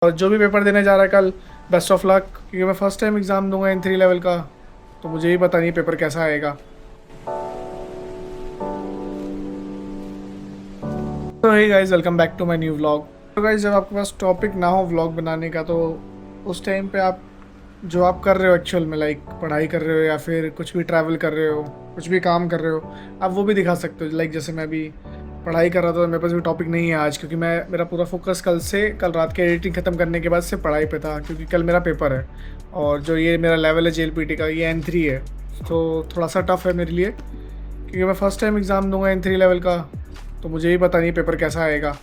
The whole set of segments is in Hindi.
और जो भी पेपर देने जा रहा है कल, बेस्ट ऑफ लक, क्योंकि मैं फर्स्ट टाइम एग्ज़ाम दूंगा इन 3 लेवल का, तो मुझे भी पता नहीं पेपर कैसा आएगा। तो hey guys, welcome back to my new vlog. तो गाइस, जब आपके पास टॉपिक ना हो व्लॉग बनाने का, तो उस टाइम पे आप जो आप कर रहे हो एक्चुअल में, लाइक पढ़ाई कर रहे हो या फिर कुछ भी ट्रैवल कर रहे हो, कुछ भी काम कर रहे हो, आप वो भी दिखा सकते हो। लाइक जैसे मैं अभी पढ़ाई कर रहा था, तो मेरे पास भी टॉपिक नहीं है आज, क्योंकि मेरा पूरा फोकस कल रात के एडिटिंग ख़त्म करने के बाद से पढ़ाई पे था, क्योंकि कल मेरा पेपर है। और जो ये मेरा लेवल है JLPT का, ये N3 है, तो थोड़ा सा टफ है मेरे लिए, क्योंकि मैं फ़र्स्ट टाइम एग्ज़ाम दूंगा N3 लेवल का, तो मुझे भी पता नहीं पेपर कैसा आएगा।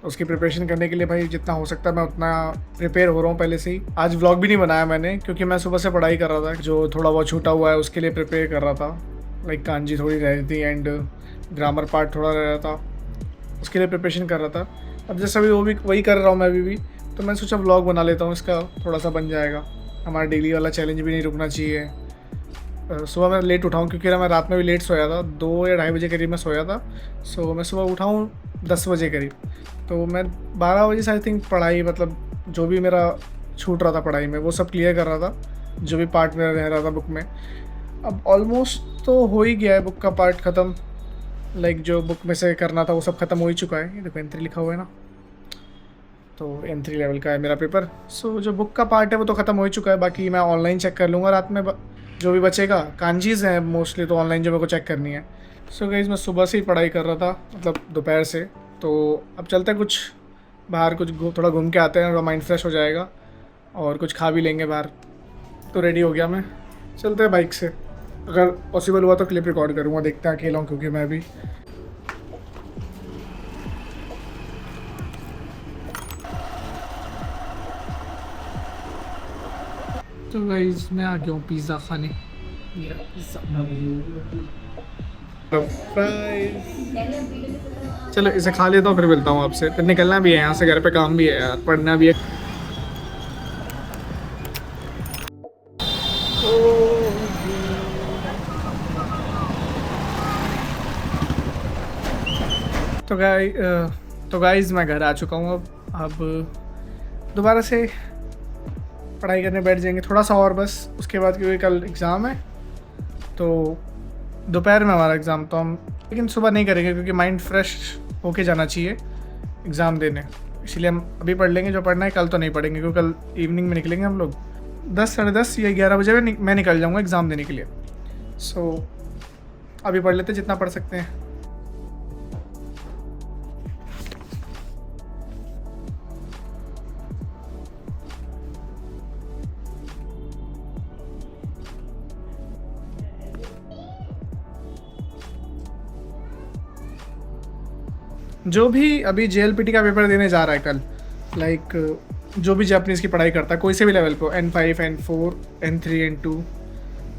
उसकी प्रिपरेशन करने के लिए भाई जितना हो सकता है मैं उतना प्रिपेयर हो रहा हूँ पहले से ही। आज व्लॉग भी नहीं बनाया मैंने, क्योंकि मैं सुबह से पढ़ाई कर रहा था, जो थोड़ा बहुत छूटा हुआ है उसके लिए प्रिपेयर कर रहा था। लाइक कांजी थोड़ी रह रही थी एंड ग्रामर पार्ट थोड़ा रह रहा था, उसके लिए प्रिपरेशन कर रहा था। अब जैसे अभी वही कर रहा हूँ मैं अभी भी, तो मैं सोचा व्लॉग बना लेता हूँ, इसका थोड़ा सा बन जाएगा। हमारा डेली वाला चैलेंज भी नहीं रुकना चाहिए। सुबह मैं लेट उठाऊँ, क्योंकि मैं रात में भी लेट सोया था, 2 या ढाई बजे करीब मैं सोया था। सो मैं सुबह उठाऊँ 10 बजे करीब, तो मैं 12 बजे से आई थिंक पढ़ाई, मतलब जो भी मेरा छूट रहा था पढ़ाई में वो सब क्लियर कर रहा था, जो भी पार्ट मेरा रह रहा था बुक में। अब ऑलमोस्ट तो हो ही गया है बुक का पार्ट ख़त्म। लाइक जो बुक में से करना था वो सब ख़त्म हो ही चुका है। ये देखो N3 लिखा हुआ है ना, तो N3 लेवल का है मेरा पेपर। सो जो बुक का पार्ट है वो तो ख़त्म हो ही चुका है, बाकी मैं ऑनलाइन चेक कर लूँगा रात में। जो भी बचेगा कांजीज़ हैं मोस्टली, तो ऑनलाइन जो मेरे को चेक करनी है। सो गाइस, मैं सुबह से ही पढ़ाई कर रहा था, मतलब दोपहर से। तो अब चलते हैं कुछ बाहर, थोड़ा घूम के आते हैं, थोड़ा माइंड फ्रेश हो जाएगा, और कुछ खा भी लेंगे बाहर। तो रेडी हो गया मैं, चलते हैं बाइक से। अगर पॉसिबल हुआ तो क्लिप रिकॉर्ड करूँगा, देखते हैं अकेला हूँ क्योंकि मैं भी। तो गाइस, मैं आ गया हूँ पिज़्ज़ा खाने। चलो इसे खा लेता हूँ, फिर मिलता हूँ आपसे। फिर निकलना भी है यहाँ से, घर पे काम भी है यार, पढ़ना भी है। तो गाइस मैं घर आ चुका हूँ। अब दोबारा से पढ़ाई करने बैठ जाएंगे थोड़ा सा और बस, उसके बाद, क्योंकि कल एग्ज़ाम है। तो दोपहर में हमारा एग्ज़ाम, तो हम लेकिन सुबह नहीं करेंगे, क्योंकि माइंड फ्रेश होके जाना चाहिए एग्ज़ाम देने। इसलिए हम अभी पढ़ लेंगे जो पढ़ना है, कल तो नहीं पढ़ेंगे, क्योंकि कल इवनिंग में निकलेंगे हम लोग। 10, साढ़े 10 या 11 बजे मैं निकल जाऊँगा एग्ज़ाम देने के लिए। सो अभी पढ़ लेते जितना पढ़ सकते हैं। जो भी अभी JLPT का पेपर देने जा रहा है कल, लाइक जो भी जापानीज़ की पढ़ाई करता है कोई से भी लेवल पे, N5, N4, N3, N2,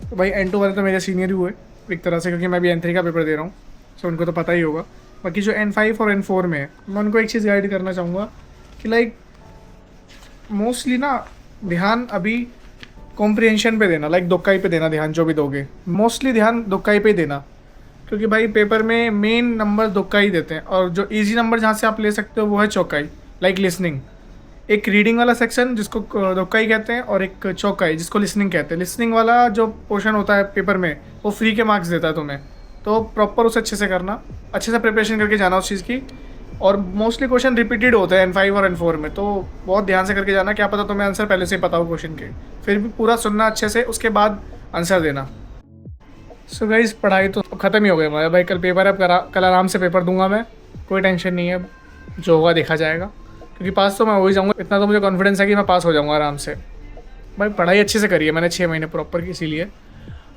तो भाई N2 वाले तो मेरे सीनियर ही हुए एक तरह से, क्योंकि मैं भी N3 का पेपर दे रहा हूँ, सो उनको तो पता ही होगा। बाकी जो N5 और N4 में है, मैं उनको एक चीज़ गाइड करना चाहूँगा कि लाइक मोस्टली ना ध्यान अभी कॉम्प्रिहेंशन पे देना, लाइक दोक्काई पे देना ध्यान। जो भी दोगे मोस्टली ध्यान दोक्काई पे ही देना, क्योंकि भाई पेपर में मेन नंबर दोक्काई देते हैं, और जो इजी नंबर जहाँ से आप ले सकते हो वो है चौकाई। लाइक लिसनिंग, एक रीडिंग वाला सेक्शन जिसको दोक्काई कहते हैं, और एक चौकाई जिसको लिसनिंग कहते हैं। लिसनिंग वाला जो पोर्शन होता है पेपर में, वो फ्री के मार्क्स देता है तुम्हें, तो प्रॉपर उसे अच्छे से करना, अच्छे से प्रिपरेशन करके जाना उस चीज़ की। और मोस्टली क्वेश्चन रिपीटेड होते हैं N5 और N4 में, तो बहुत ध्यान से करके जाना। क्या पता तुम्हें आंसर पहले से ही पता हो क्वेश्चन के, फिर भी पूरा सुनना अच्छे से, उसके बाद आंसर देना। सो गाइस, पढ़ाई तो ख़त्म ही हो गई हमारा भाई, कल पेपर है। कल आराम से पेपर दूंगा मैं, कोई टेंशन नहीं है, जो होगा देखा जाएगा, क्योंकि पास तो मैं हो ही जाऊँगा। इतना तो मुझे कॉन्फिडेंस है कि मैं पास हो जाऊँगा आराम से। भाई पढ़ाई अच्छे से करी है मैंने 6 महीने प्रॉपर, इसीलिए।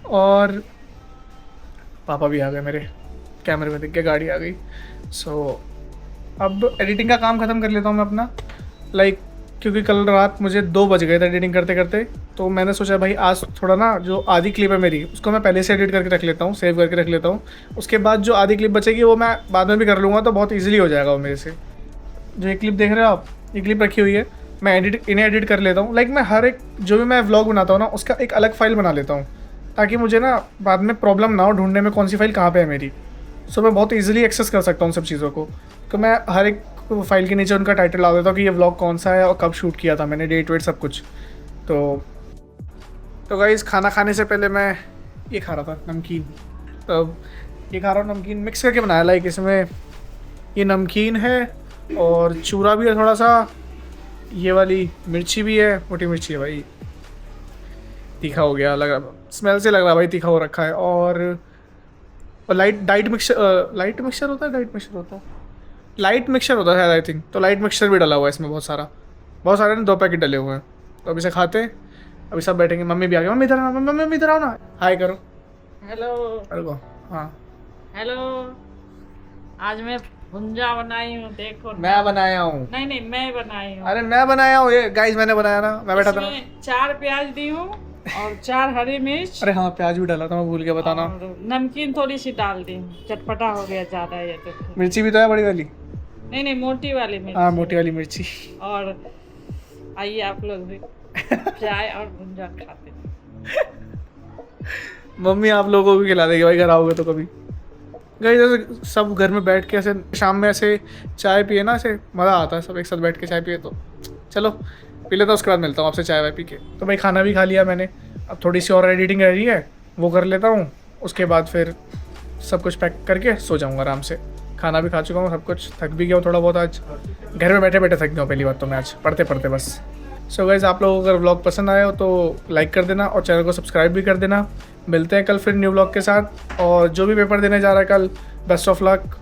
और पापा भी आ गए मेरे, कैमरे में दिख के गाड़ी आ गई। सो अब एडिटिंग का काम ख़त्म कर लेता हूँ मैं अपना, लाइक क्योंकि कल रात मुझे 2 बज गए थे एडिटिंग करते करते। तो मैंने सोचा भाई आज थोड़ा ना, जो आधी क्लिप है मेरी उसको मैं पहले से एडिट करके रख लेता हूँ, सेव करके रख लेता हूँ। उसके बाद जो आधी क्लिप बचेगी वो मैं बाद में भी कर लूँगा, तो बहुत ईजिली हो जाएगा वो मेरे से। जो ये क्लिप देख रहे हो आप, ये क्लिप रखी हुई है, मैं इन्हें एडिट कर लेता हूँ। लाइक मैं हर एक जो भी मैं व्लॉग बनाता हूँ ना, उसका एक अलग फ़ाइल बना लेता हूँ, ताकि मुझे ना बाद में प्रॉब्लम ना हो ढूंढने में कौन सी फ़ाइल कहाँ पे है मेरी। सो मैं बहुत ईजिली एक्सेस कर सकता हूँ सब चीज़ों को। तो मैं हर एक वो फाइल के नीचे उनका टाइटल ला देता हूँ कि ये व्लॉग कौन सा है और कब शूट किया था मैंने, डेट वेट सब कुछ। तो गाइस खाना खाने से पहले मैं ये खा रहा था नमकीन। तो ये खा रहा हूँ नमकीन मिक्स करके बनाया, लाइक इसमें ये नमकीन है और चूरा भी है थोड़ा सा, ये वाली मिर्ची भी है, मोटी मिर्ची है भाई, तीखा हो गया लग रहा, स्मेल से लग रहा भाई तीखा हो रखा है। और लाइट मिक्सचर होता है, लाइट मिक्सचर होता है आई थिंक, तो लाइट मिक्सचर भी डला हुआ है इसमें बहुत सारे ने 2 पैकेट डले हुए हैं। तो अभी से खाते हैं, अभी सब बैठेंगे, मम्मी भी आ गई, मम्मी इधर आओ, मम्मी इधर आओ ना, हाय करो। हेलो। अरे को हाँ हेलो। आज मैं भुंजा बनाई हूँ, देखो। मैं बनाया हूँ। नहीं मैं बनाई हूँ। अरे मैं बनाया हूँ, ये गाइस मैंने बनाया ना, मैं बैठा था ना। 4 प्याज दी हूँ और 4 हरी मिर्च। अरे हाँ प्याज भी डाला था, मैं भूल गया बताना। और नमकीन थोड़ी सी डाल दी, चटपटा हो गया ज़्यादा ये तो। मिर्ची भी तो है बड़ी वाली। नहीं मोटी वाली मिर्च। हाँ मोटी वाली मिर्ची। और आइए आप लोग भी चाय और भुंजा खाते हैं। मम्मी आप लोगों को भी खिला देगी भाई, घर आओगे तो कभी। गाइस जैसे सब घर में बैठ के ऐसे शाम में ऐसे चाय पिए ना, ऐसे मज़ा आता है, सब एक साथ बैठ के चाय पिए। तो चलो पी लेता हूँ, उसके बाद मिलता हूँ आपसे चाय वाय पी के। तो भाई खाना भी खा लिया मैंने, अब थोड़ी सी और एडिटिंग रह रही है, वो कर लेता हूँ, उसके बाद फिर सब कुछ पैक करके सो जाऊँगा आराम से। खाना भी खा चुका हूँ, सब कुछ, थक भी गया हूँ थोड़ा बहुत आज, घर में बैठे बैठे थक गया हूँ पहली बात तो मैं आज, पढ़ते बस। सो गाइस आप लोगों को अगर व्लॉग पसंद आया हो तो लाइक कर देना और चैनल को सब्सक्राइब भी कर देना। मिलते हैं कल फिर न्यू व्लॉग के साथ, और जो भी पेपर देने जा रहा है कल, बेस्ट ऑफ लक।